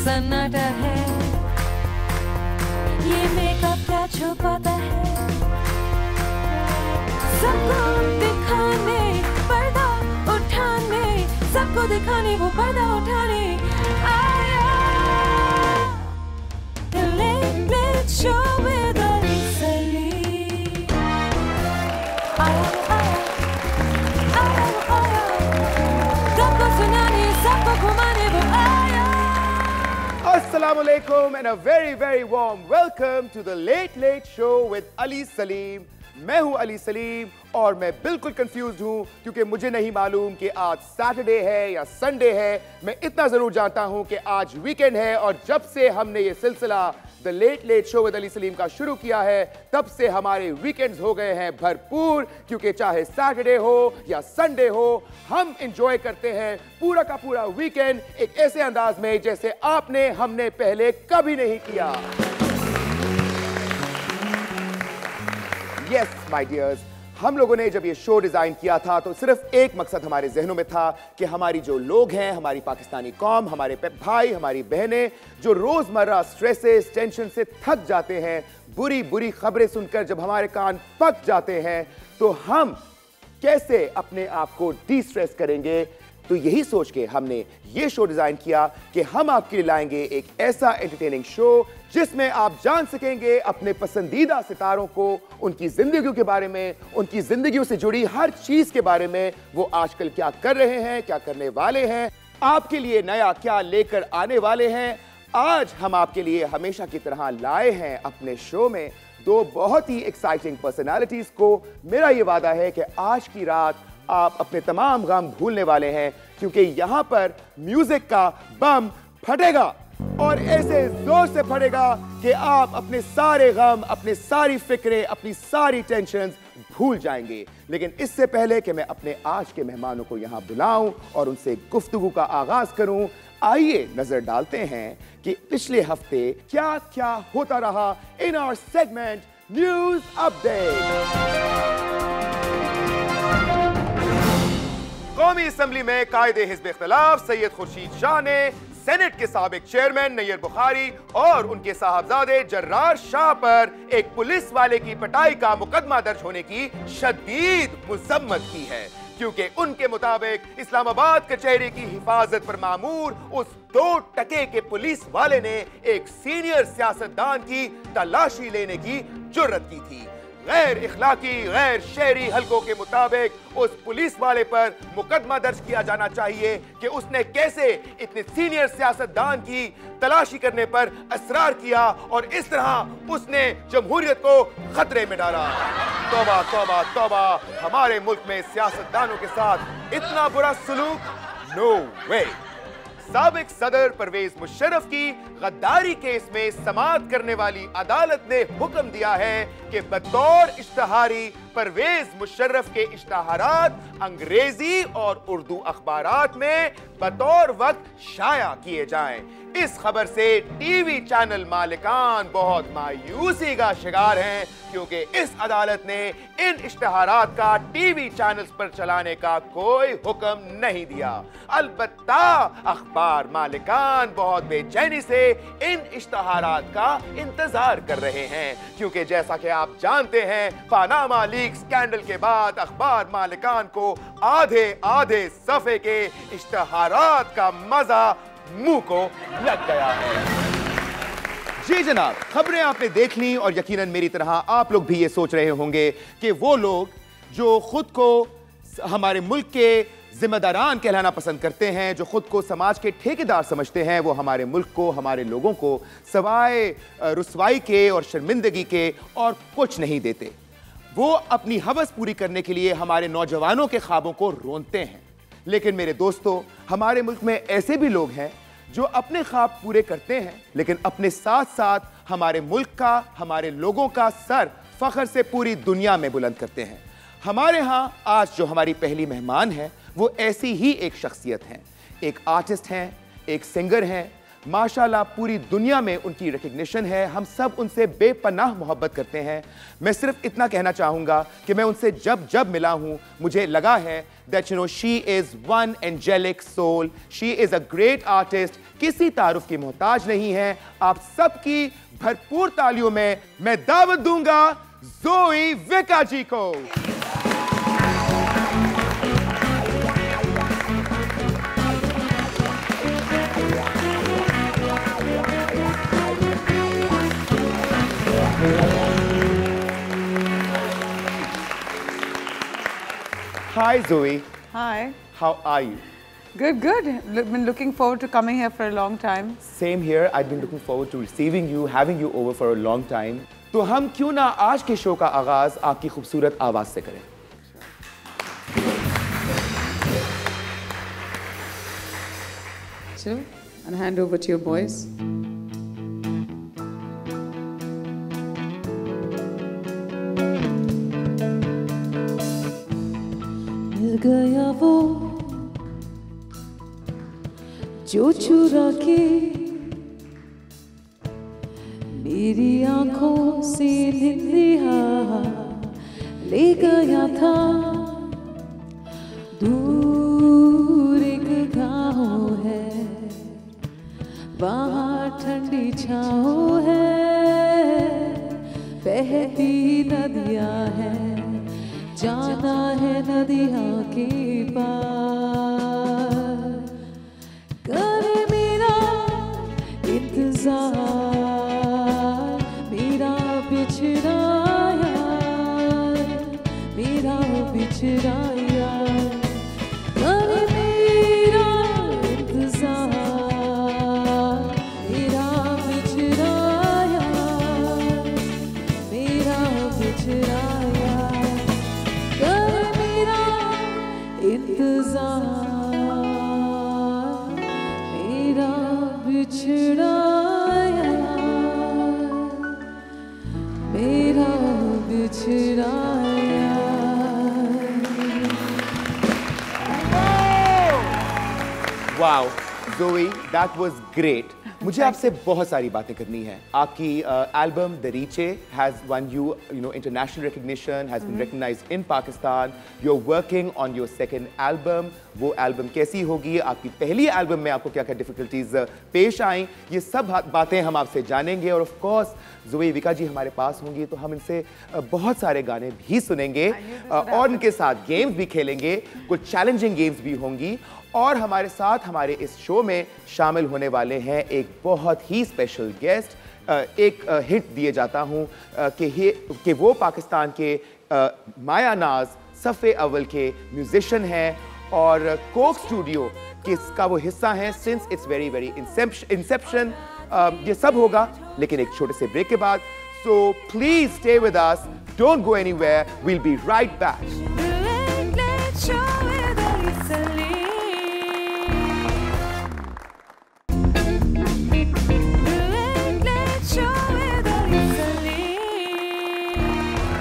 सन्नाटा है, ये मेकअप क्या छुपाता है, सबको दिखाने, पर्दा उठाने, सबको दिखाने वो पर्दा उठाने आया। The Late Late Show with Ali Salim। आया, आया, आया, आया, सबको सुनाने, सबको घुमाने वो आया। Assalamualaikum and a very very warm welcome to the Late Late Show with Ali Salim। मैं हूं अली सलीम और मैं बिल्कुल कंफ्यूज हूं क्योंकि मुझे नहीं मालूम कि आज सैटरडे है या संडे है। मैं इतना जरूर जानता हूं कि आज वीकेंड है और जब से हमने ये सिलसिला the late late show with Ali Salim का शुरू किया है तब से हमारे वीकेंड्स हो गए हैं भरपूर, क्योंकि चाहे सैटरडे हो या संडे हो हम एंजॉय करते हैं पूरा का पूरा वीकेंड एक ऐसे अंदाज में जैसे आपने हमने पहले कभी नहीं किया। Yes, my dears, हम लोगों ने जब ये शो डिजाइन किया था तो सिर्फ एक मकसद हमारे जहनों में था कि हमारी जो लोग हैं, हमारी पाकिस्तानी कौम, हमारे भाई, हमारी बहनें जो रोजमर्रा स्ट्रेसेस, टेंशन से थक जाते हैं, बुरी बुरी खबरें सुनकर जब हमारे कान पक जाते हैं, तो हम कैसे अपने आप को डी स्ट्रेस करेंगे। तो यही सोच के हमने ये शो डिजाइन किया कि हम आपके लिए लाएंगे एक ऐसा एंटरटेनिंग शो जिसमें आप जान सकेंगे अपने पसंदीदा सितारों को, उनकी जिंदगियों के बारे में, उनकी जिंदगियों से जुड़ी हर चीज के बारे में, वो आजकल क्या कर रहे हैं, क्या करने वाले हैं, आपके लिए नया क्या लेकर आने वाले हैं। आज हम आपके लिए हमेशा की तरह लाए हैं अपने शो में दो बहुत ही एक्साइटिंग पर्सनालिटीज को। मेरा ये वादा है कि आज की रात आप अपने तमाम गम भूलने वाले हैं, क्योंकि यहां पर म्यूजिक का बम फटेगा और ऐसे जोर से फटेगा कि आप अपने सारे गम, अपने सारी फिक्रें, अपनी सारी टेंशन्स भूल जाएंगे। लेकिन इससे पहले कि मैं अपने आज के मेहमानों को यहां बुलाऊं और उनसे गुफ्तगू का आगाज करूं, आइए नजर डालते हैं कि पिछले हफ्ते क्या क्या होता रहा in our segment news update. कौमी असम्बली में कायदे हिज़्ब इख्तिलाफ सैयद खुर्शीद शाह ने सेनेट के साबिक चेयरमैन नैयर बुखारी और उनके साहबजादे जर्रार शाह पर एक पुलिस वाले की पिटाई का मुकदमा दर्ज होने की शदीद मुज़म्मत की है, क्योंकि उनके मुताबिक इस्लामाबाद कचहरी की हिफाजत पर मामूर उस 2% के पुलिस वाले ने एक सीनियर सियासतदान की तलाशी लेने की जुर्रत की थी। गैर इखलाकी, गैर शहरी हलकों के मुताबिक उस पुलिस वाले पर मुकदमा दर्ज किया जाना चाहिए कि उसने कैसे इतने सीनियर सियासतदान की तलाशी करने पर असरार किया और इस तरह उसने जमहूरियत को खतरे में डाला। तौबा तौबा तौबा, हमारे मुल्क में सियासतदानों के साथ इतना बुरा सलूक, नो वे। साबिक सदर परवेज मुशर्रफ की गद्दारी केस में समाअत करने वाली अदालत ने हुक्म दिया है कि बतौर इश्तहारी परवेज मुशर्रफ के इश्तहारात अंग्रेजी और उर्दू अखबारात में बतौर वक्त शाया किए जाएं। इस खबर से टीवी चैनल मालिकान बहुत मायूसी का शिकार हैं, क्योंकि इस अदालत ने इन इश्तहारात का टीवी चैनल्स पर चलाने का कोई हुक्म नहीं दिया। अलबत्ता अखबार मालिकान बहुत बेचैनी से इन इश्तहारात का इंतजार कर रहे हैं, क्योंकि जैसा कि आप जानते हैं पनामा लीक स्कैंडल के बाद अखबार मालिकान को आधे आधे सफे के इश्तहारात का मजा मुंह को लग गया है। जी जनाब, खबरें आपने देख ली और यकीनन मेरी तरह आप लोग भी ये सोच रहे होंगे कि वो लोग जो खुद को हमारे मुल्क के जिम्मेदारान कहलाना पसंद करते हैं, जो खुद को समाज के ठेकेदार समझते हैं, वो हमारे मुल्क को, हमारे लोगों को सवाए रुसवाई के और शर्मिंदगी के और कुछ नहीं देते। वो अपनी हवस पूरी करने के लिए हमारे नौजवानों के ख्वाबों को रोनते हैं। लेकिन मेरे दोस्तों, हमारे मुल्क में ऐसे भी लोग हैं जो अपने ख्वाब पूरे करते हैं, लेकिन अपने साथ साथ हमारे मुल्क का, हमारे लोगों का सर फख्र से पूरी दुनिया में बुलंद करते हैं। हमारे यहाँ आज जो हमारी पहली मेहमान है वो ऐसी ही एक शख्सियत हैं। एक आर्टिस्ट हैं, एक सिंगर हैं, माशाल्लाह पूरी दुनिया में उनकी रिकग्निशन है। हम सब उनसे बेपनाह मोहब्बत करते हैं। मैं सिर्फ इतना कहना चाहूँगा कि मैं उनसे जब जब मिला हूँ मुझे लगा है that you know she is one angelic soul, she is a great artist, किसी तारुफ की मोहताज नहीं है। आप सबकी भरपूर तालियों में मैं दावत दूंगा ज़ोई विका जी को। Hi Zoe. Hi. How are you? Good, good. Been looking forward to coming here for a long time. Same here. I've been looking forward to receiving you, having you over for a long time. तो हम क्यों ना आज के show का आगाज आपकी खूबसूरत आवाज से करें। So, and hand over to your boys. मिल गया वो जो चुरा के मेरी आंखों से निंदिया ले गया था। दूर एक गाँव है, वहाँ ठंडी छाँव है, बहती नदियाँ हैं, जाना है नदियाँ के पार। कर मेरा इंतजार, मेरा बिछड़ा यार, मेरा बिछड़ा यार। कर मेरा इंतजार, मेरा बिछड़ा यार, मेरा बिछड़ा यार। कर मेरा इंतजार, मेरा बिछड़ा यार, मेरा बिछड़ा यार। Wow, Zoe, that was great. मुझे आपसे बहुत सारी बातें करनी है। आपकी एल्बम द रीचे has won you know international recognition, has been recognized in Pakistan. You're working on your second album. वो एल्बम कैसी होगी, आपकी पहली एल्बम में आपको क्या क्या डिफिकल्टीज पेश आई, ये सब बातें हम आपसे जानेंगे। और ऑफ कोर्स ज़ोई विका जी हमारे पास होंगी तो हम इनसे बहुत सारे गाने भी सुनेंगे और इनके साथ गेम्स भी खेलेंगे, कुछ चैलेंजिंग गेम्स भी होंगी। और हमारे साथ हमारे इस शो में शामिल होने वाले हैं एक बहुत ही स्पेशल गेस्ट। एक हिंट दिए जाता हूं कि वो पाकिस्तान के माया नाज सफ़े अव्वल के म्यूजिशियन हैं और कोक स्टूडियो किसका वो हिस्सा हैं since it's very very Inception. ये सब होगा लेकिन एक छोटे से ब्रेक के बाद। So please stay with us, don't go anywhere, we'll be right back.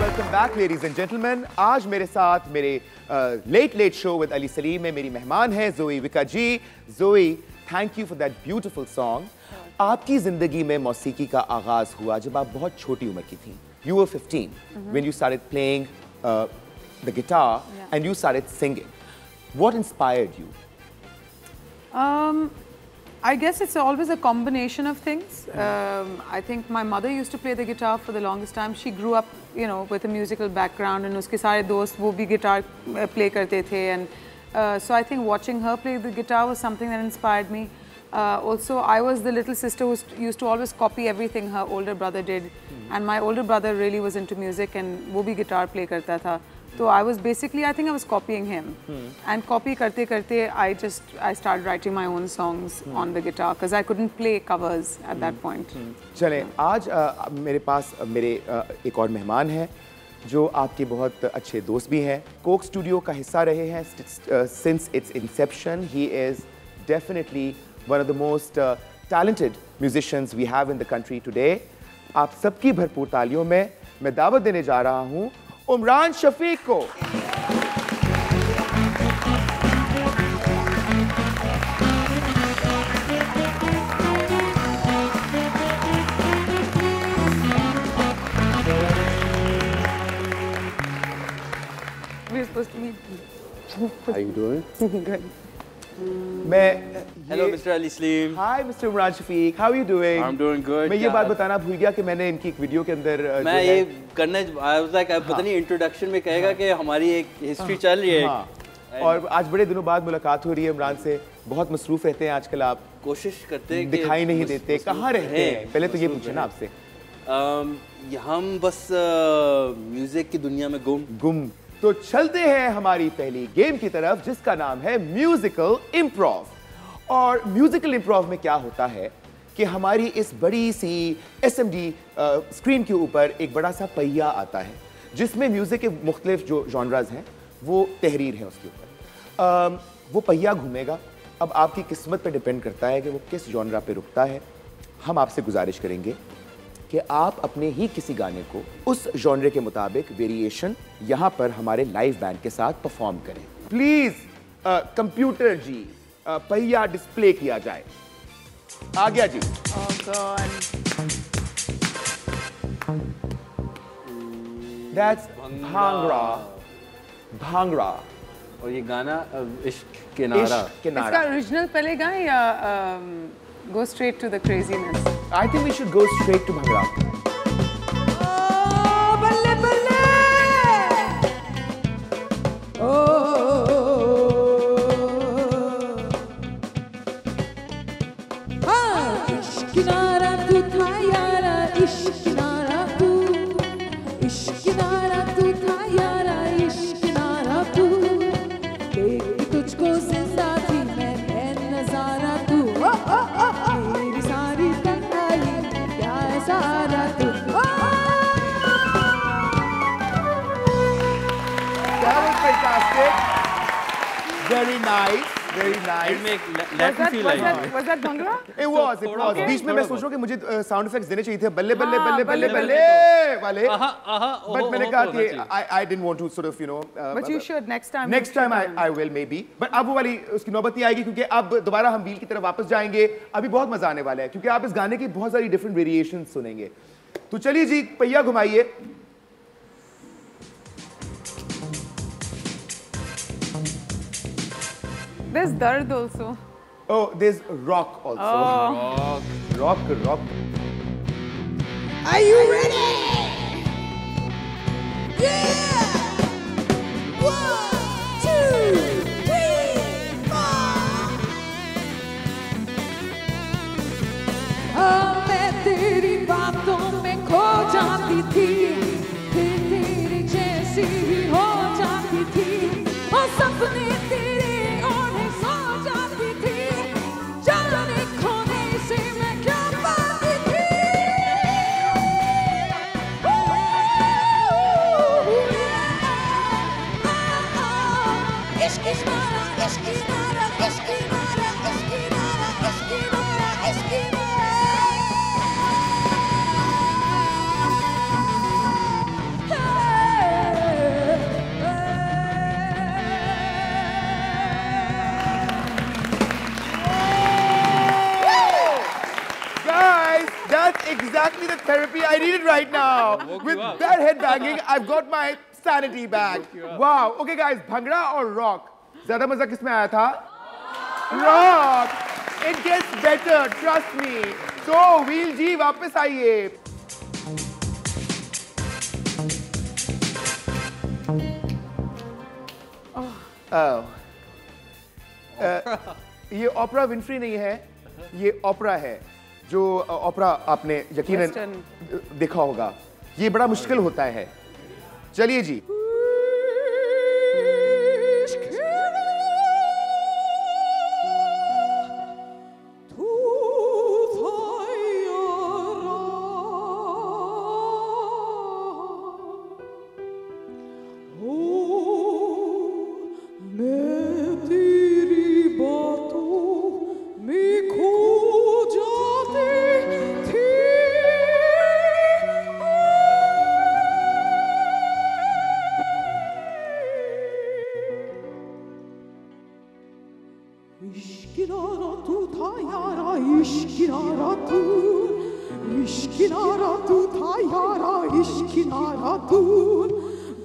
Welcome back ladies and gentleman. आज मेरे साथ मेरे late late show with Ali Salim में मेरी मेहमान है Zoe Viccaji ji. Zoe, thank you for that beautiful song. आपकी जिंदगी में मौसीकी का आगाज हुआ जब आप बहुत छोटी उम्र की थी। You were 15 when you started playing the guitar and you started singing. What inspired you? I guess it's always a combination of things. I think my mother used to play the guitar for the longest time. She grew up, you know, with a musical background, and uske sare dost wo bhi guitar play karte the, and so I think watching her play the guitar was something that inspired me. Also, I was the little sister who used to always copy everything her older brother did, and my older brother really was into music, and wo bhi guitar play karta tha. So I was basically, I think I was copying him, and copy karte karte, I started writing my own songs on the guitar because I couldn't play covers at that point. चलें, आज मेरे पास मेरे एक और मेहमान हैं जो आपके बहुत अच्छे दोस्त भी हैं, कोक स्टूडियो का हिस्सा रहे हैं since its inception. He is definitely one of the most talented musicians we have in the country today. आप सबकी भरपूर तालियों में मैं दावत देने जा रहा हूँ उमरान शफीक को। How you doing? Good. Hello, Mr. Ali Slim. Hi, Mr. Imran Shafiq. How are you doing? I'm doing good. मैं ये बात बताना भूल गया कि मैंने इनकी एक वीडियो के अंदर मैं ये करने I was like पता नहीं इंट्रोडक्शन में कहेगा कि हमारी एक हिस्ट्री चल रही है। और आज बड़े दिनों बाद मुलाकात हो रही है इमरान से। बहुत मसरूफ रहते हैं आजकल आप। कोशिश करते हैं दिखाई नहीं देते। कहाँ रहते हैं? पहले तो ये पूछे ना आपसे। हम बस म्यूजिक की दुनिया में गुम। तो चलते हैं हमारी पहली गेम की तरफ जिसका नाम है म्यूजिकल इम्प्रोव। और म्यूजिकल इम्प्रोव में क्या होता है कि हमारी इस बड़ी सी एसएमडी स्क्रीन के ऊपर एक बड़ा सा पहिया आता है जिसमें म्यूजिक के मुख्तलिफ जो जॉनराज हैं वो तहरीर है उसके ऊपर। वो पहिया घूमेगा। अब आपकी किस्मत पे डिपेंड करता है कि वो किस जॉनरा पे रुकता है। हम आपसे गुजारिश करेंगे कि आप अपने ही किसी गाने को उस जॉनरे के मुताबिक वेरिएशन यहां पर हमारे लाइव बैंड के साथ परफॉर्म करें। प्लीज कंप्यूटर जी पहिया डिस्प्ले किया जाए। आ गया जी। Oh God. That's भांगड़ा। और ये गाना इश्क किनारा। इसका ओरिजिनल पहले गाएं या go straight to the craziness? I think we should go straight to bhangra. Oh, बल्ले बल्ले। इश्क किनारा तू था यारा, इश्क किनारा तू, इश्क किनारा तू था यारा, इश्क किनारा तू, देख तुझको जिंदा थी मैं नजारा तू, मेरी सारी तन्हाई क्या सारा तू। That was fantastic. Very nice. Very nice. Was that Bhangra? It was. बीच में मैं सोच रहा हूँ कि मुझे साउंड इफेक्ट्स देने चाहिए थे बल्ले बल्ले बल्ले बल्ले बल्ले वाले। But मैंने कहा कि I didn't want to sort of But you should next time. Next time I will maybe. But अब वो वाली उसकी नौबत नहीं आएगी क्योंकि अब दोबारा हम व्हील की तरफ वापस जाएंगे। अभी बहुत मजा आने वाला है क्योंकि आप इस गाने की बहुत सारी डिफरेंट वेरिएशंस सुनेंगे। तो चलिए जी पहिया घुमाइए। There's dard also. Oh, there's rock also. Oh. Rock. Are you ready? Yeah! 1, 2, 3, 4 मैं तेरी बातों में खो जाती थी, फिर तेरी जैसी ही हो जाती थी, और सपने तेरे ओढ़े सो जाती थी, जाने खोने से मैं क्या पाती थी। इश्क इश्नारा, इश्क इश्नारा, इश्क इश्नारा, इश्क इश्नारा, इश्क इश्नारा, इश्क इश्नारा। Guys, that's exactly the therapy I needed right now. With that headbanging, I've got my sanity back. Wow. Okay, guys, bhangra और rock. ज़्यादा मजा किसमें आया था? Rock. It gets better, trust me. So, Wheel जी वापस आइए. Oh. ये ओपरा विनफ्री नहीं है, ये ओपरा है। जो ओपरा आपने यकीनन देखा होगा। ये बड़ा मुश्किल होता है। चलिए जी।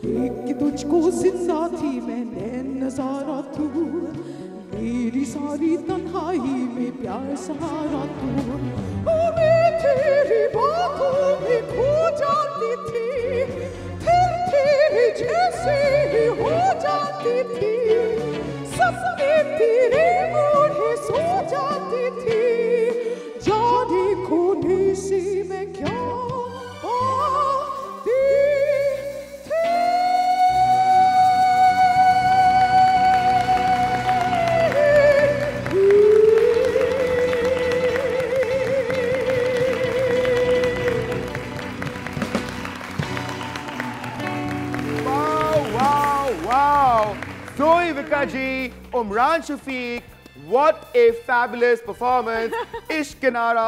देख के तुझको जिंदा थी मैंने नजारा तू, मेरी सारी तन्हाई में प्यार सहारा तू। ओ मैं तेरी बातों में खो जाती थी, फिर तेरे जैसे ही हो जाती थी, सपने तेरे ओढ़े सो जाती थी, जाने खोने से मैं क्या पाती थी। Wow! Zoe Vikaji, Umran Shafiq, what a fabulous performance! Ishq Kinara,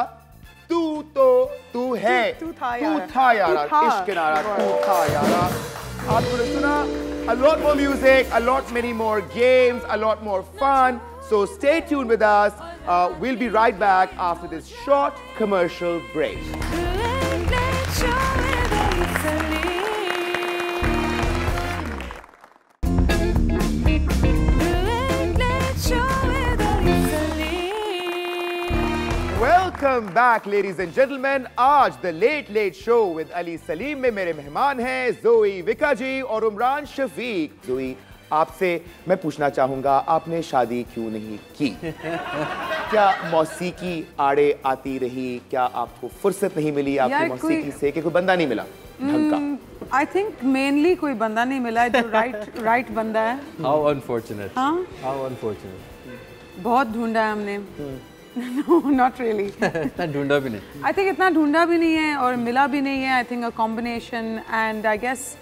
tu to tu hai, तू था यारा, tu tha yara, तू था। Ishq Kinara, tu tha yara. आपने सुना, a lot more music, a lot many more games, a lot more fun. So stay tuned with us. We'll be right back after this short commercial break. Welcome back, ladies and gentlemen. आज The Late Late Show with Ali Salim में मेरे मेहमान हैं जोई विकाजी और उमरान शफीक। जोई, आपसे मैं पूछना चाहूँगा, आपने शादी क्यों नहीं की? क्या मौसीकी आड़े आती रही? क्या आपको फुर्सत नहीं मिली आपकी मौसीकी से कि कोई बंदा नहीं मिला ढंग का? I think mainly कोई बंदा नहीं मिला है जो right बंदा है। How unfortunate. हाँ? How unfortunate. बहुत ढूंढा है हमने। No, not really. इतना ढूंढा भी नहीं. I think इतना ढूंढा भी नहीं है और मिला भी नहीं है. I think a combination, and I guess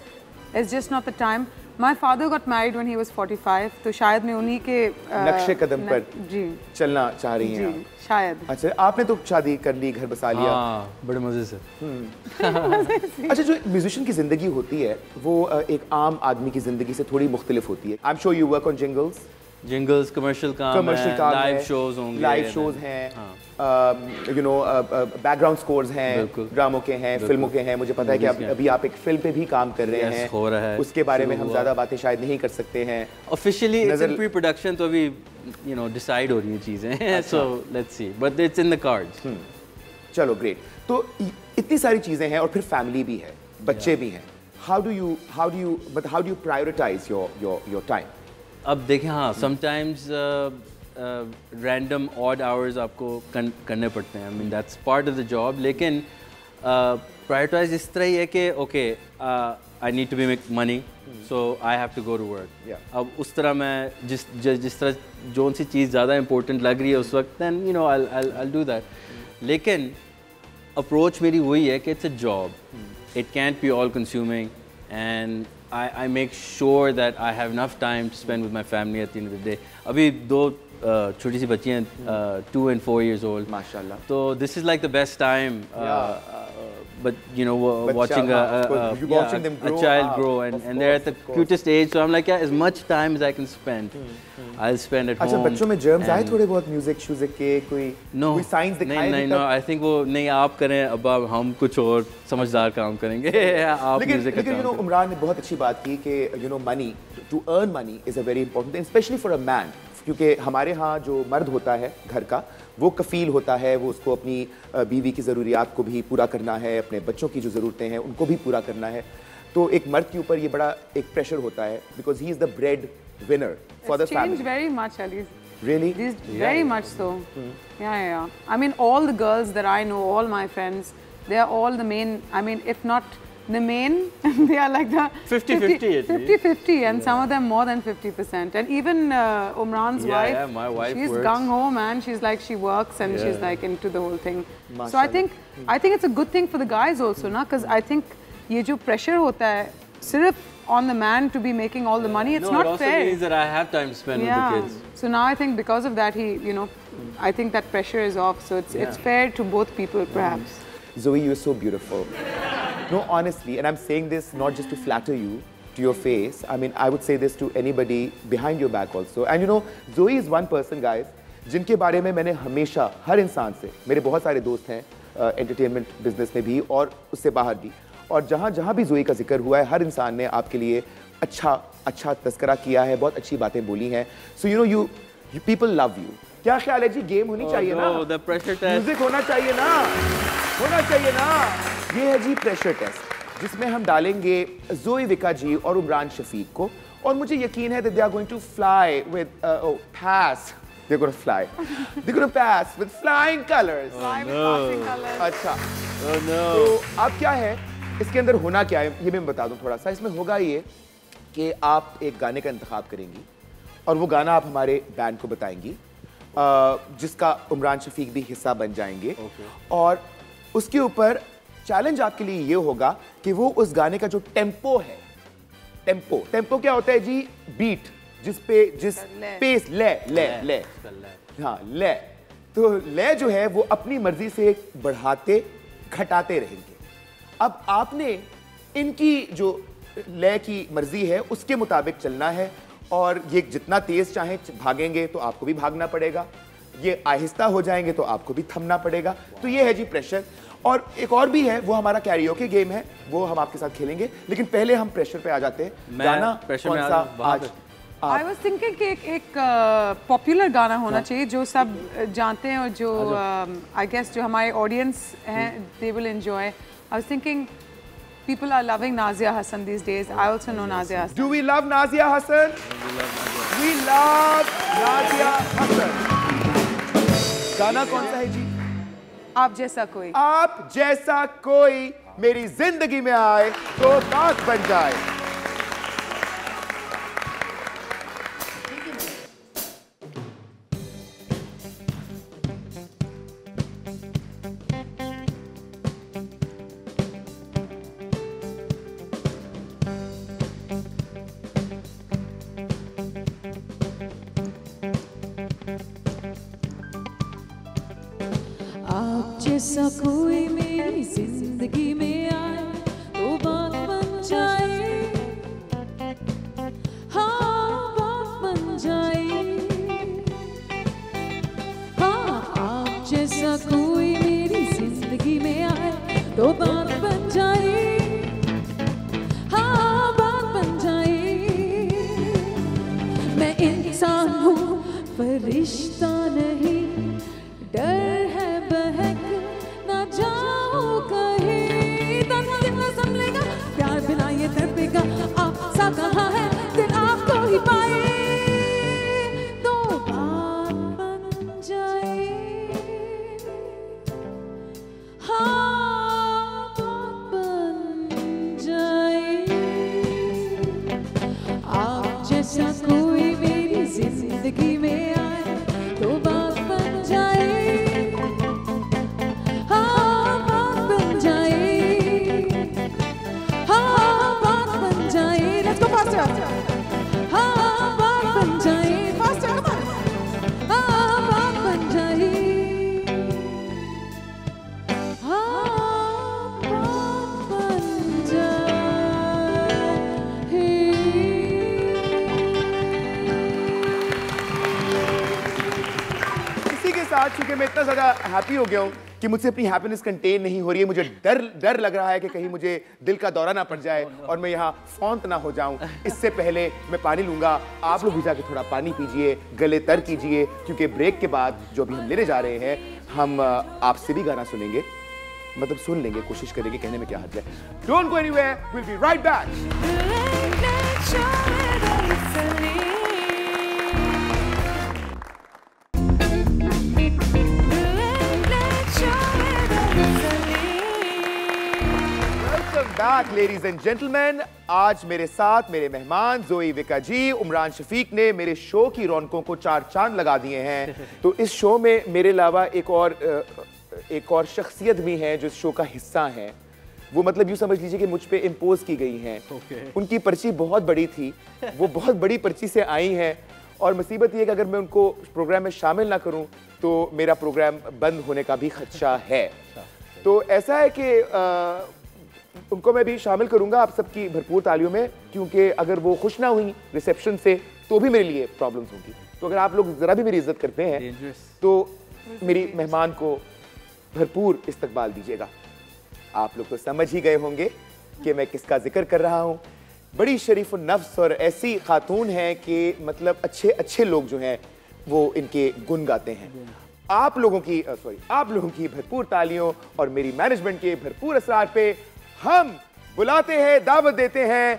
it's just not the time. My father got married when he was 45, तो शायद मैं उन्हीं के नक्शे कदम पर जी चलना चाह रही हैं जी शायद। अच्छा, आपने तो शादी कर ली, घर बसा लिया। हाँ, बड़े मजे से। अच्छा, जो म्यूजिशियन की जिंदगी होती है वो एक आम आदमी की जिंदगी से थोड़ी मुख्तलिफ होती है। I am sure you work on jingles, commercial काम है, लाइव शोज होंगे, लाइव शोज हैं, यू नो बैकग्राउंड स्कोर्स हैं, ड्रामों के हैं, फिल्मों के हैं। मुझे पता है कि अभी आप एक फिल्म पे भी काम कर रहे हैं, हो रहा है, उसके बारे में हम ज्यादा बातें शायद नहीं कर सकते हैं officially. It's in pre production, तो अभी यू नो डिसाइड हो रही हैं चीजें, so let's see, but it's in the cards. चलो ग्रेट। तो इतनी सारी चीजें हैं और फिर फैमिली भी है, बच्चे भी हैं। How do you prioritize your time? अब देखें, हाँ, समटाइम्स रैंडम ऑड आवर्स आपको करने पड़ते हैं। I mean that's part of the job. लेकिन प्रायोरिटाइज इस तरह ही है कि okay, I need to be make money, so I have to go to work. अब उस तरह मैं जिस तरह जो सी चीज़ ज़्यादा इंपॉर्टेंट लग रही है उस वक्त, then you know I do that. लेकिन अप्रोच मेरी वही है कि it's a job, it can't be all consuming, and I make sure that I have enough time to spend with my family at the end of the day. अभी दो छोटी सी बच्ची हैं, 2 and 4 years old. माशाल्लाह. So this is like the best time. But you know, watching a child grow, and they're at the cutest age. So I'm like, yeah, as much time as I can spend, I'll spend at home. अच्छा, बच्चों में germs आए थोड़े बहुत music शूजिक के? कोई science दिखाए? नहीं, I think वो नहीं, आप करें, अब हम कुछ और समझदार काम करेंगे। आप म्यूजिक का लेकिन उमरान ने बहुत अच्छी बात की कि you know money, to earn money is a very important thing, specially for a man. क्योंकि हमारे यहाँ जो मर्द होता है घर का, वो कफ़ील होता है, वो उसको अपनी बीवी की ज़रूरियात को भी पूरा करना है, अपने बच्चों की जो ज़रूरतें हैं उनको भी पूरा करना है। तो एक मर्द के ऊपर ये बड़ा एक प्रेशर होता है, because he is the bread winner for the family. Changed very much, Ali. Really? Very much so. Yeah. I mean, all the girls that I know, all my friends, they are all the main. I mean, if not the main, they are like the 50-50, and some of them more than 50%. And even Umran's wife, my wife she's works. gung ho, man. She's like, she works and she's like into the whole thing. So I think it's a good thing for the guys also, na? Because I think ये जो pressure होता है सिर्फ on the man to be making all the money, it's not fair. No, it also means that I have time to spend with the kids. So now I think because of that, I think that pressure is off. So it's fair to both people, perhaps. Zoe, you're so beautiful. No, honestly, and I'm saying this not just to flatter you to your face. I mean, I would say this to anybody behind your back also. And you know, Zoe is one person, guys, जिनके बारे में मैंने हमेशा हर इंसान से, मेरे बहुत सारे दोस्त हैं एंटरटेनमेंट बिजनेस में भी और उससे बाहर भी, और जहाँ जहाँ भी जोई का जिक्र हुआ है, हर इंसान ने आपके लिए अच्छा तज़किरा किया है, बहुत अच्छी बातें बोली हैं। So you people love you. क्या ख्याल है जी, गेम होनी चाहिए ना, म्यूजिक होना चाहिए ना। ये है जी प्रेशर टेस्ट, जिसमें हम डालेंगे ज़ोई विका जी और उमरान शफीक को, और मुझे यकीन है that they are going to fly with pass. They're going to fly. They're going to pass with flying colors. अच्छा, तो अब क्या है इसके अंदर होना क्या है ये मैं बता दूं थोड़ा सा। इसमें होगा ये कि आप एक गाने का इंतखाब करेंगी और वो गाना आप हमारे बैंड को बताएंगी, जिसका उमरान शफीक भी हिस्सा बन जाएंगे। और उसके ऊपर चैलेंज आपके लिए ये होगा कि वो उस गाने का जो टेम्पो है, टेम्पो क्या होता है जी, बीट, जिस पेस, ले, हाँ ले, तो ले जो है वो अपनी मर्जी से बढ़ाते घटाते रहेंगे। अब आपने इनकी जो लय की मर्जी है उसके मुताबिक चलना है, और ये जितना तेज चाहे भागेंगे तो आपको भी भागना पड़ेगा, ये आहिस्ता हो जाएंगे तो आपको भी थमना पड़ेगा। तो ये है जी प्रेशर। और एक और भी है, वो हमारा कैरियोके गेम है, वो हम आपके साथ खेलेंगे, लेकिन पहले हम प्रेशर पे आ जाते हैं। गाना कौन सा आज? I was thinking कि एक पॉपुलर गाना होना चाहिए जो सब जानते हैं और जो I guess जो हमारे ऑडियंस हैं they will enjoy. I was thinking people are loving Nazia Hassan these days. I also know Nazia Hassan. Do we love Nazia Hassan? We love Nazia Hassan. गाना कौन सा है जी? आप जैसा कोई। आप जैसा कोई मेरी जिंदगी में आए तो बात बन जाए। आप जैसा कोई मेरी जिंदगी में आए तो बात बन जाए, हाँ बात बन जाए। हाँ आप जैसा कोई मेरी जिंदगी में आए तो बात बन जाए, हाँ बात बन जाए। मैं इंसान हूँ फरिश्ता नहीं, डर है बहक ना जाओ कहीं। दिल न संभलेगा प्यार बिना ये तड़पेगा, आप सा कहाँ है दिल आपको ही पाए तो बात बन जाए, हाँ बात बन जाए। आप जैसा कोई मेरी जिंदगी में आए तो बात बन जाए, चूंकि मैं इतना ज्यादा हैप्पी हो गया हूँ कि मुझसे अपनी हैप्पीनेस कंटेन नहीं हो रही है। मुझे डर लग रहा है कि कहीं मुझे दिल का दौरा ना पड़ जाए और मैं यहाँ फौंत ना हो जाऊं। इससे पहले मैं पानी लूंगा, आप लोग भी जाके थोड़ा पानी पीजिए, गले तर कीजिए, क्योंकि ब्रेक के बाद जो भी हम लेने जा रहे हैं हम आपसे भी गाना सुनेंगे, मतलब सुन लेंगे, कोशिश करेंगे, कहने में क्या हद है। Don't go anywhere, will be right back. Back ladies and gentleman, आज मेरे साथ मेरे मेहमान ज़ोई विका जी, उमरान शफीक ने मेरे शो की रौनकों को चार चांद लगा दिए हैं। तो इस शो में मेरे अलावा एक और शख्सियत भी है जो इस शो का हिस्सा है। वो मतलब यूँ समझ लीजिए कि मुझ पे इम्पोज की गई हैं। उनकी पर्ची बहुत बड़ी थी, वो बहुत बड़ी पर्ची से आई हैं, और मुसीबत ये है कि अगर मैं उनको प्रोग्राम में शामिल ना करूँ तो मेरा प्रोग्राम बंद होने का भी खदशा है। तो ऐसा है कि उनको मैं भी शामिल करूंगा आप सबकी भरपूर तालियों में, क्योंकि अगर वो खुश ना हुई रिसेप्शन से तो भी मेरे लिए प्रॉब्लम्स होंगी। तो अगर आप लोग जरा भी मेरी इज्जत करते हैं तो मेरी मेहमान को भरपूर इस्तकबाल दीजिएगा। आप लोग तो समझ ही गए होंगे कि मैं किसका जिक्र कर रहा हूं। बड़ी शरीफ नफ्स और ऐसी खातून है कि मतलब अच्छे अच्छे लोग जो हैं वो इनके गुण गाते हैं। आप लोगों की भरपूर तालियों और मेरी मैनेजमेंट के भरपूर असरार पे हम बुलाते हैं, दावत देते हैं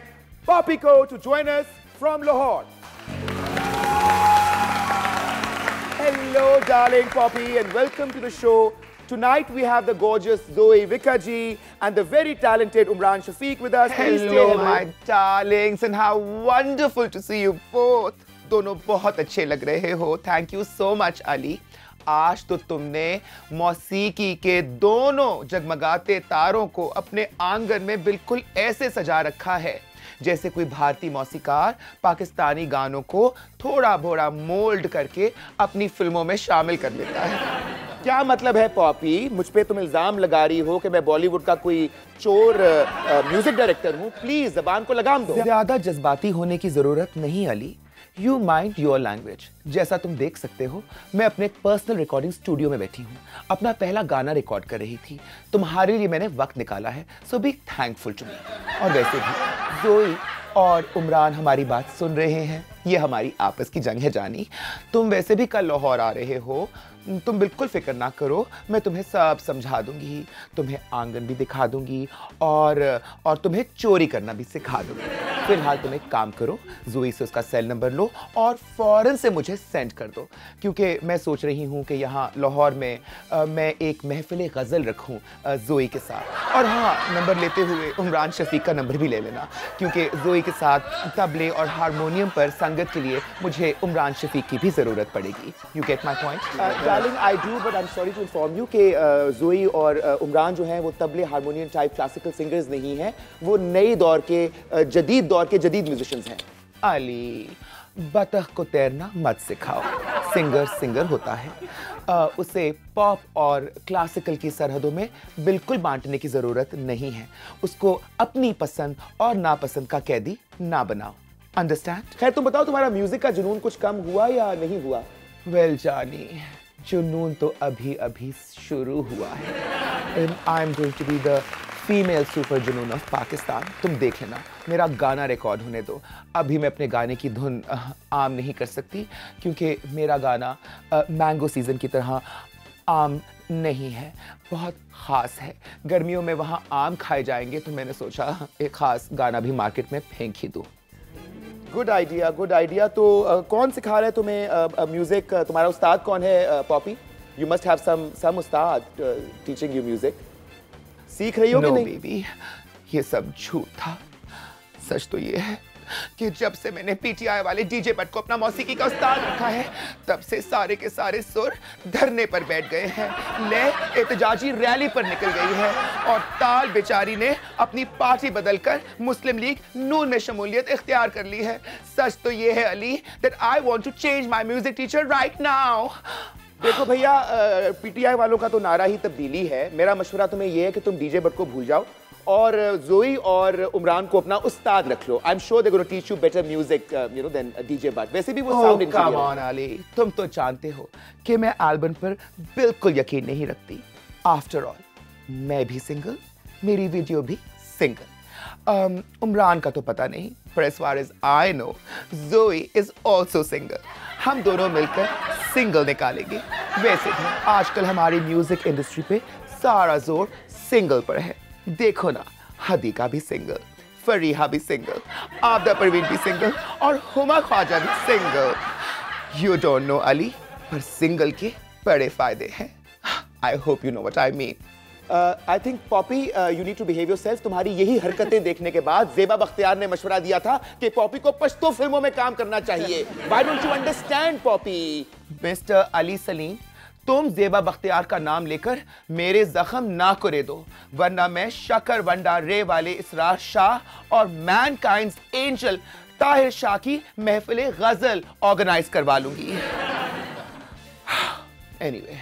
पॉपी को to join us from Lahore. Hello darling Poppy and welcome to the show. Tonight we have the gorgeous Zoe Vikaji and the very talented Umran Shafiq with us. Hello my darlings and how wonderful to see you both. दोनों बहुत अच्छे लग रहे हो. Thank you so much Ali. आज तो तुमने मौसीकी के दोनों जगमगाते तारों को अपने आंगन में बिल्कुल ऐसे सजा रखा है जैसे कोई भारतीय मौसीकार पाकिस्तानी गानों को थोड़ा थोड़ा मोल्ड करके अपनी फिल्मों में शामिल कर लेता है। क्या मतलब है पॉपी, मुझ पे तुम इल्जाम लगा रही हो कि मैं बॉलीवुड का कोई चोर म्यूजिक डायरेक्टर हूँ? प्लीज जबान को लगाम दो। ज्यादा जज्बाती होने की जरूरत नहीं Ali. You mind your language. जैसा तुम देख सकते हो मैं अपने पर्सनल रिकॉर्डिंग स्टूडियो में बैठी हूँ, अपना पहला गाना रिकॉर्ड कर रही थी। तुम्हारे लिए मैंने वक्त निकाला है, सो बी थैंकफुल टू मी। और वैसे भी जोई और उमरान हमारी बात सुन रहे हैं, ये हमारी आपस की जंग है जानी। तुम वैसे भी कल लाहौर आ रहे हो, तुम बिल्कुल फिक्र ना करो, मैं तुम्हें सब समझा दूंगी, तुम्हें आंगन भी दिखा दूंगी और तुम्हें चोरी करना भी सिखा दूंगी। फिलहाल तुम एक काम करो, जोई से उसका सेल नंबर लो और फौरन से मुझे सेंड कर दो, क्योंकि मैं सोच रही हूँ कि यहाँ लाहौर में मैं एक महफिल गज़ल रखूँ जोई के साथ। और हाँ, नंबर लेते हुए उमरान शफीक का नंबर भी ले लेना, क्योंकि जोई के साथ तबले और हारमोनियम पर संगत के लिए मुझे उमरान शफीक की भी ज़रूरत पड़ेगी। You get my point? Darling, I do, but I'm sorry to inform you कि जोई और उमरान जो हैं वो तबले हारमोनियम टाइप क्लासिकल सिंगर्स नहीं हैं, वो नए दौर के जदीद म्यूजिशियंस हैं। अली, बतख को तैरना मत सिखाओ, सिंगर सिंगर होता है, उसे पॉप और क्लासिकल की सरहदों में बिल्कुल बांटने की ज़रूरत नहीं है। उसको अपनी पसंद और नापसंद का कैदी ना बनाओ, अंडरस्टैंड? खैर तुम बताओ, तुम्हारा म्यूजिक का जुनून कुछ कम हुआ या नहीं हुआ? वेल जानी, जुनून तो अभी अभी शुरू हुआ है। I am going to be the female super Junoon of Pakistan. तुम देख लेना, मेरा गाना रिकॉर्ड होने दो। अभी मैं अपने गाने की धुन आम नहीं कर सकती, क्योंकि मेरा गाना मैंगो सीजन की तरह आम नहीं है, बहुत ख़ास है। गर्मियों में वहाँ आम खाए जाएंगे, तो मैंने सोचा एक ख़ास गाना भी मार्केट में फेंक ही दूँ। Good idea. तो कौन सिखा रहा है तुम्हें म्यूजिक? तुम्हारा उस्ताद कौन है Poppy? You must have some उस्ताद टीचिंग यू म्यूजिक। सीख रही हो कि नहीं? बेबी, ये सब झूठ था। सच तो ये है कि जब से मैंने पीटीआई वाले डीजे बट को अपना मौसीकी का उस्ताद रखा है, तब से सारे के सारे सुर धरने पर बैठ गए हैं, लय एहतजाजी रैली पर निकल गई है और ताल बेचारी ने अपनी पार्टी बदलकर मुस्लिम लीग नून में शमूलियत इख्तियार कर ली है। सच तो ये है Ali that I want to change my music teacher right now. देखो भैया, पीटीआई वालों का तो नारा ही तब्दीली है। मेरा मशवरा तुम्हें यह है कि तुम डीजे बट को भूल जाओ और जोई और उमरान को अपना उस्ताद रख लो। I am sure they gonna teach you better music you know than DJ but. वैसे भी वो sound engineer. Come on Ali, तुम तो जानते हो कि मैं एल्बम पर बिल्कुल यकीन नहीं रखती। आफ्टर ऑल, मैं भी सिंगल, मेरी वीडियो भी सिंगल। उमरान का तो पता नहीं, पर as far as I know, Zoe is also single. हम दोनों मिलकर सिंगल निकालेंगे। वैसे भी आजकल हमारी म्यूजिक इंडस्ट्री पे सारा जोर सिंगल पर है। देखो ना, हदीका भी सिंगल, फरीहा भी सिंगल, आबदा परवीन भी सिंगल और हुमा ख्वाजा भी single. You don't know Ali, पर सिंगल के बड़े फायदे हैं। I hope you know what I mean. I think Poppy you need to behave yourself. तुम्हारी यही हरकतें देखने के बाद ज़ेबा बख्तियार ने मशवरा दिया था कि पॉपी को पश्तो फिल्मों में काम करना चाहिए। Why don't you understand, Poppy? Mister Ali Salim, तुम ज़ेबा बख्तियार का नाम लेकर मेरे जख्म ना करे दो, वरना मैं शकर वंडा रे वाले इसरार शाह और मैनकाइंड्स एंजल ताहिर शाह की महफिल गजल ऑर्गेनाइज करवा लूंगी। Anyway,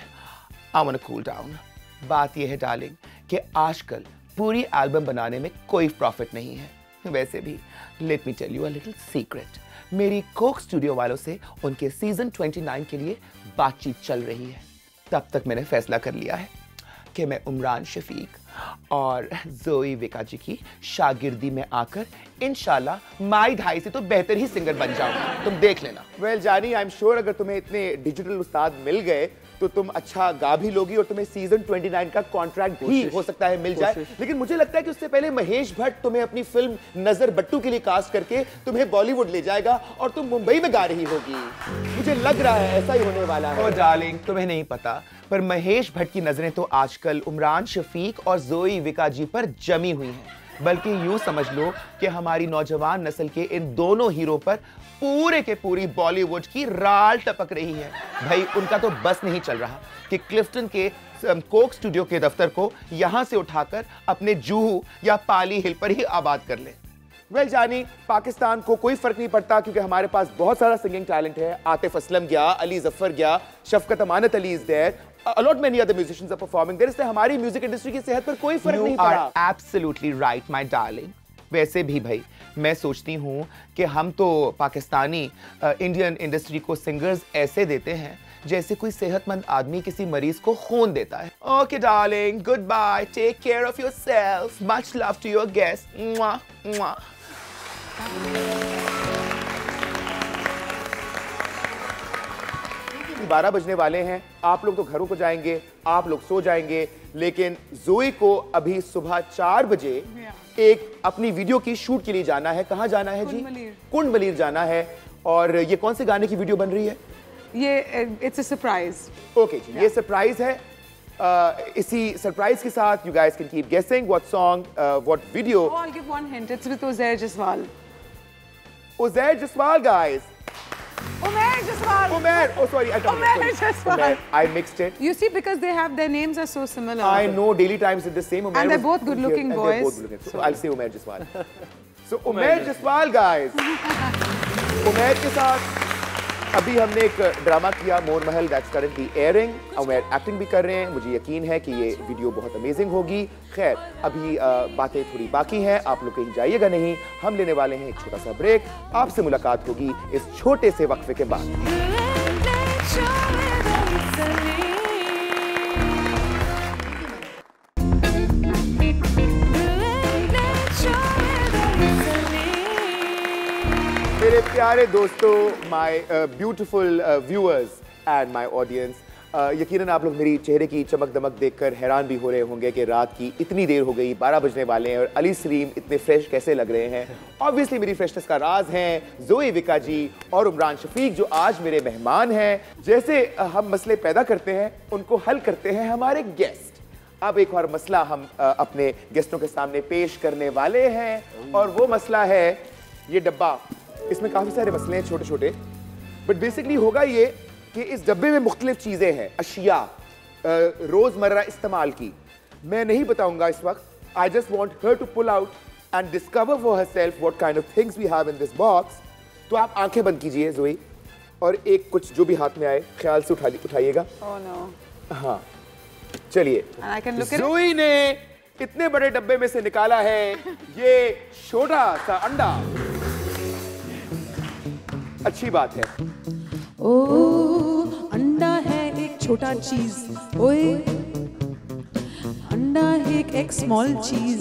I want to cool down. बात यह है डार्लिंग कि आजकल पूरी एल्बम बनाने में कोई प्रॉफिट नहीं है। वैसे भी let me tell you a little secret, मेरी कोक स्टूडियो वालों से उनके सीजन 29 के लिए बातचीत चल रही है। तब तक मैंने फैसला कर लिया है कि मैं उमरान शफीक और जोई विका जी की शागिर्दी में आकर इंशाल्लाह माई ढाई से तो बेहतर ही सिंगर बन जाऊंगा, तुम देख लेना। वेल जानी, आई एम श्योर अगर तुम्हें इतने डिजिटल उस्ताद मिल गए तो तुम अच्छा गा भी लोगी और तुम्हें सीजन 29 का कॉन्ट्रैक्ट भी हो सकता है मिल जाए। लेकिन मुझे लगता है कि उससे पहले महेश भट्ट तुम्हें अपनी फिल्म नजर बट्टू के लिए कास्ट करके तुम्हें बॉलीवुड ले जाएगा और तुम मुंबई में गा रही होगी। मुझे लग रहा है ऐसा ही होने वाला है। ओ डार्लिंग, तुम्हें नहीं पता पर महेश भट्ट की नजरें तो आजकल उमरान शफीक और जोई विका जी पर जमी हुई हैं। बल्कि यूं समझ लो कि हमारी नौजवान नस्ल के इन दोनों हीरो पर पूरे के पूरी बॉलीवुड की राल टपक रही है। भाई उनका तो बस नहीं चल रहा कि क्लिफ्टन के कोक स्टूडियो के दफ्तर को यहां से उठाकर अपने जूहू या पाली हिल पर ही आबाद कर ले। वेल जानी, पाकिस्तान को कोई फर्क नहीं पड़ता क्योंकि हमारे पास बहुत सारा सिंगिंग टैलेंट है। आतिफ असलम गया, अली जफर गया, Shafqat Amanat Ali is there, a lot many other musicians are performing there। इससे हमारी म्यूजिक इंडस्ट्री की सेहत पर कोई फर्क नहीं पड़ा। You are absolutely right, my darling। वैसे भी भाई मैं सोचती हूँ कि हम तो पाकिस्तानी इंडियन इंडस्ट्री को सिंगर्स ऐसे देते हैं जैसे कोई सेहतमंद आदमी किसी मरीज को खून देता है। Okay darling, goodbye, take care of yourself, much love to your guest. 12 बजने वाले हैं, आप लोग तो घरों को जाएंगे, आप लोग सो जाएंगे, लेकिन जोई को अभी सुबह 4 बजे एक अपनी वीडियो की शूट के लिए जाना है। कहाँ जाना है जी? कुंड मलीर जाना है। और ये कौन से गाने की वीडियो बन रही है? ये इट्स अ सरप्राइज। ओके जी, ये सरप्राइज है। इसी सरप्राइज के साथ यू गाइस कैन कीप गेसिंग what song, what video. I'll give one hint. It's with Uzair Jaswal. Uzair Jaswal guys. Umair Jaswal. Umair, oh sorry, Umair Jaswal. Umair, I mixed it. You see, because they have their names are so similar. I know Daily Times did the same. Umair And they're was both good-looking here, and they're both boys. good-looking. So I'll say Umair Jaswal. So Umair Jaswal guys. Umair के साथ अभी हमने एक drama किया Mor Mahal, that's currently airing. Umair acting भी कर रहे हैं, मुझे यकीन है कि ये वीडियो बहुत अमेजिंग होगी। खैर अभी बातें थोड़ी बाकी हैं, आप लोग कहीं जाइएगा नहीं, हम लेने वाले हैं एक छोटा सा ब्रेक। आपसे मुलाकात होगी इस छोटे से वक्फे के बाद। मेरे प्यारे दोस्तों, my beautiful viewers and my audience, यकीनन आप लोग मेरी चेहरे की चमक दमक देखकर हैरान भी हो रहे होंगे कि रात की इतनी देर हो गई, 12 बजने वाले हैं और अली सलीम इतने फ्रेश कैसे लग रहे हैं। ऑब्वियसली मेरी फ्रेशनेस का राज हैं जोई विका जी और उमरान शफीक जो आज मेरे मेहमान हैं। जैसे हम मसले पैदा करते हैं उनको हल करते हैं हमारे गेस्ट। अब एक और मसला हम अपने गेस्टों के सामने पेश करने वाले हैं और वो मसला है ये डब्बा। इसमें काफी सारे मसले हैं छोटे छोटे, बट बेसिकली होगा ये कि इस डब्बे में मुख्तलिफ चीजें हैं, अशिया रोजमर्रा इस्तेमाल की। मैं नहीं बताऊंगा इस वक्त। I just want her to pull out and discover for herself what kind of things we have in this box. तो आप आंखें बंद कीजिए जोई और एक कुछ जो भी हाथ में आए ख्याल से उठाइएगा। Oh no. हाँ चलिए, And I can look at it? जोई ने इतने बड़े डब्बे में से निकाला है ये छोटा सा अंडा। अच्छी बात है। ओ अंडा है एक छोटा चीज, ओए अंडा है एक स्मॉल चीज।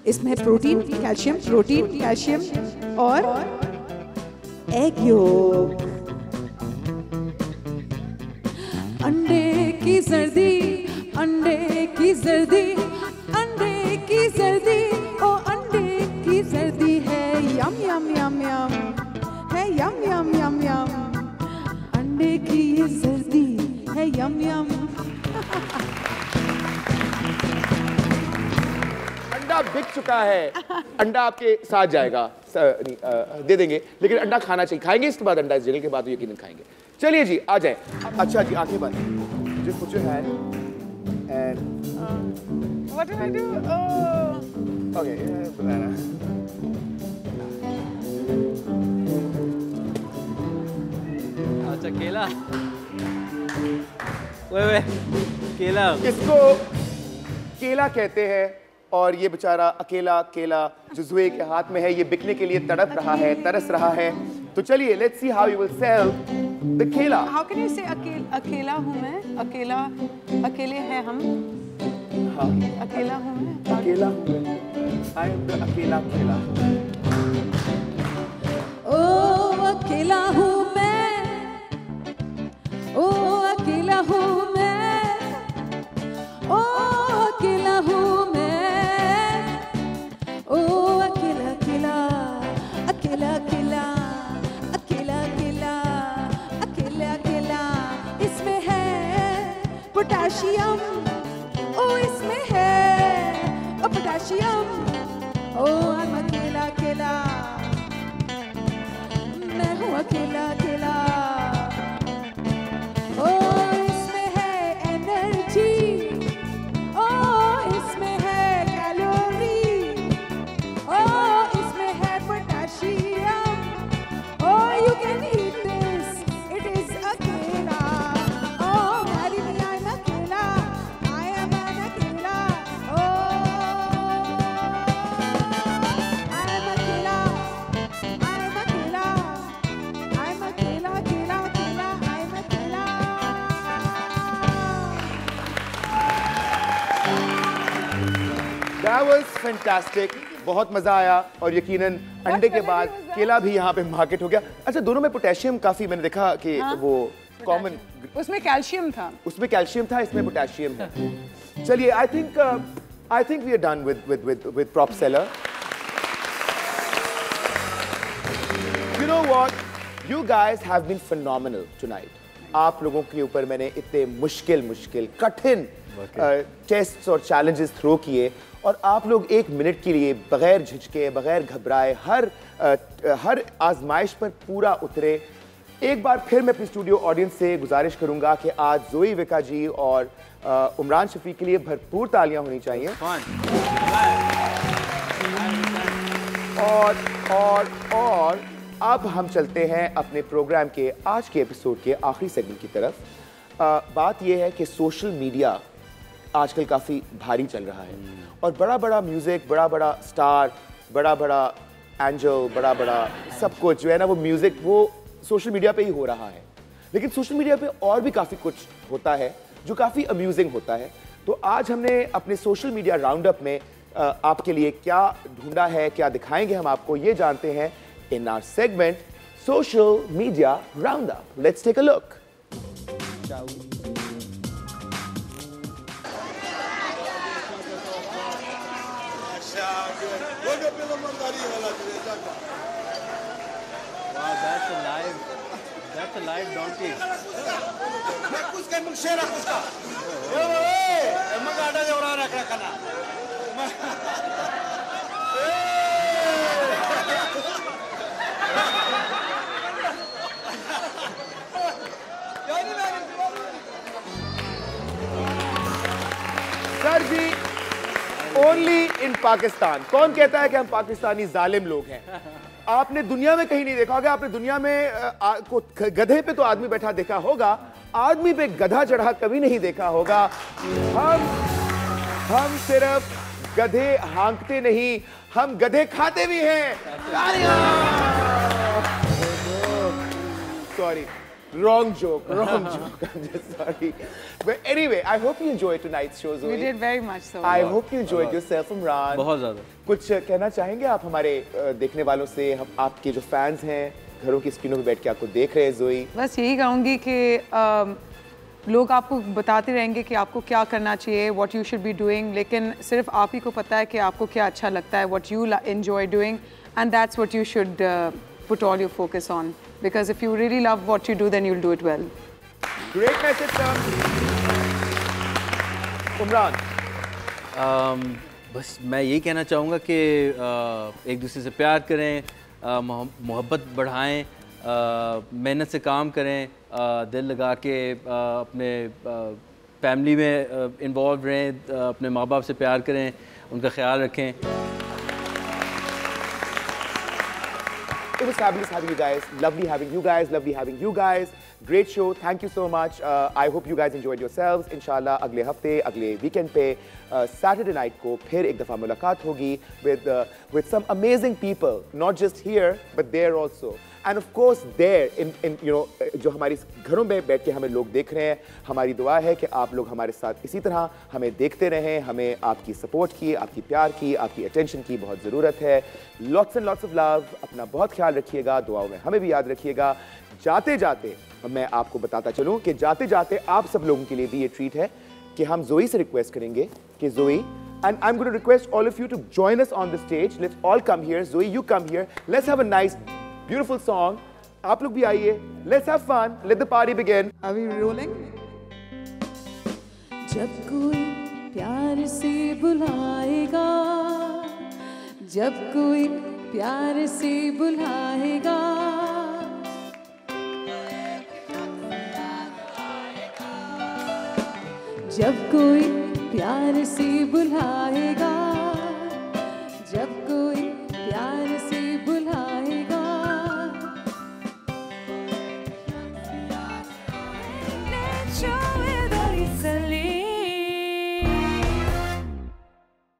इसमें है प्रोटीन कैल्शियम और एग योक। अंडे की जर्दी, अंडे की जर्दी, अंडे की जर्दी, ओ अंडे की जर्दी है यम यम यम यम, है यम यम यम यम। अंडे की ये जर्दी है यम यम। अंडा बिक चुका है, अंडा आपके साथ जाएगा, दे देंगे, लेकिन अंडा खाना चाहिए। खाएंगे इसके बाद अंडा, इस जगह के बाद तो यकीनन खाएंगे। चलिए जी आ जाए। अच्छा जी आंखें बंद, just put your hand and What do I do? Oh. okay, banana. अच्छा केला, वे केला, इसको केला कहते हैं और ये बेचारा अकेला केला जो जुए के हाथ में है ये बिकने के लिए तड़प रहा है, तरस रहा है। तो चलिए let's see how you will sell the kela. How can you say अकेला हूँ मैं? अकेले हैं हम। हाँ अकेला हूँ मैं। अकेला हूँ मैं, आई एम द अकेला अकेला। ओ अकेला हूँ मैं, ओ अकेला हूँ मैं, ओ अकेला हूँ मैं, ओ अकेला अकेला अकेला अकेला अकेला अकेला अकेला अकेला। इसमें है पोटेशियम, ओ इसमें है ओ पोटेशियम, ओ I'm अकेला अकेला, मैं हूँ अकेला अकेला। ओ इसमें है एनर्जी, ओ इसमें है कैलोरी, ओ इसमें है potassium, oh you can eat this, it is अकेला। ओ marry me, I'm अकेला, I am an अकेला, ओ I'm अकेला, I'm अकेला, I'm अकेला अकेला अकेला, I'm अकेला। That was fantastic, बहुत मजा आया और यकीनन अंडे के बाद केला भी यहाँ पे मार्केट हो गया। अच्छा, दोनों में पोटेशियम काफी मैंने देखा कि वो कॉमन, उसमें कैल्शियम था। उसमें कैल्शियम था, इसमें पोटेशियम है। चलिए, I think we are done with prop seller. You know what? You guys have been phenomenal tonight. आप लोगों के ऊपर मैंने इतने मुश्किल कठिन टेस्ट्स और चैलेंजेस थ्रो किए और आप लोग एक मिनट के लिए बगैर झिझके, बगैर घबराए हर आजमाइश पर पूरा उतरे। एक बार फिर मैं अपनी स्टूडियो ऑडियंस से गुजारिश करूंगा कि आज जोई विका जी और उमरान शफीक के लिए भरपूर तालियां होनी चाहिए। और अब हम चलते हैं अपने प्रोग्राम के आज के एपिसोड के आखिरी सेगमेंट की तरफ। बात यह है कि सोशल मीडिया आजकल काफ़ी भारी चल रहा है और बड़ा म्यूज़िक, बड़ा स्टार, बड़ा एंजल, बड़ा सब कुछ जो है ना, वो म्यूज़िक वो सोशल मीडिया पे ही हो रहा है। लेकिन सोशल मीडिया पे और भी काफ़ी कुछ होता है जो काफ़ी अम्यूजिंग होता है। तो आज हमने अपने सोशल मीडिया राउंड अप में आपके लिए क्या ढूंढा है, क्या दिखाएंगे हम आपको, ये जानते हैं in our segment social media round up. Let's take a look. Wow, that's a live donkey. Sir ji, only in Pakistan. कौन कहता है कि हम पाकिस्तानी जालिम लोग हैं? आपने दुनिया में कहीं नहीं देखा होगा। आपने दुनिया में गधे पे तो आदमी बैठा देखा होगा, आदमी पे गधा चढ़ा कभी नहीं देखा होगा। हम सिर्फ गधे हांकते नहीं, हम गधे खाते भी हैं। Sorry, wrong joke. I'm just sorry. But anyway, I hope you enjoyed tonight's show, Zoe. We did very much so. I hope you enjoyed yourself, Imran. बहुत ज़्यादा। कुछ कहना चाहेंगे आप हमारे देखने वालों से? हम आपके जो फैंस हैं घरों की स्क्रीनों पे बैठ के आपको देख रहे हैं, जोई। बस यही कहूँगी कि लोग आपको बताते रहेंगे कि आपको क्या करना चाहिए, what you should be doing, लेकिन सिर्फ आप ही को पता है कि आपको क्या अच्छा लगता है, what you enjoy doing, and that's what you should put all your focus on. Because if you really love what you do, then you'll do it well. Great message, sir. Umran, बस मैं यही कहना चाहूँगा कि एक दूसरे से प्यार करें, मोहब्बत बढ़ाएं, मेहनत से काम करें, दिल लगा के अपने फैमिली में इन्वॉल्व रहें, अपने माँ बाप से प्यार करें, उनका ख्याल रखें। It was fabulous having you guys. Lovely having you guys. Lovely having you guys. Great show. Thank you so much. I hope you guys enjoyed yourselves. Inshallah अगले हफ्ते अगले weekend पे Saturday night को फिर एक दफ़ा मुलाकात होगी with some amazing people, not just here but there also. And of course there in you know जो हमारी घरों में बैठ के हमें लोग देख रहे हैं, हमारी दुआ है कि आप लोग हमारे साथ इसी तरह हमें देखते रहें, हमें आपकी सपोर्ट की, आपकी प्यार की, आपकी अटेंशन की बहुत ज़रूरत है. Lots and lots of love. अपना बहुत ख्याल रखिएगा, दुआओं में हमें भी याद रखिएगा. जाते जाते मैं आपको बताता चलूं कि जाते जाते आप सब लोगों के लिए भी ये ट्रीट है कि हम जोई से रिक्वेस्ट करेंगे कि जोई, and I'm going to request all of you to join us on the stage. Let's all come here. Zoe, you come here. Let's have a nice, beautiful song. आप लोग भी आइए. Let's have fun. Let the party begin. Are we rolling? जब कोई प्यार से बुलाएगा, जब कोई प्यार से बुलाएगा, जब कोई प्यार से बुलाएगा,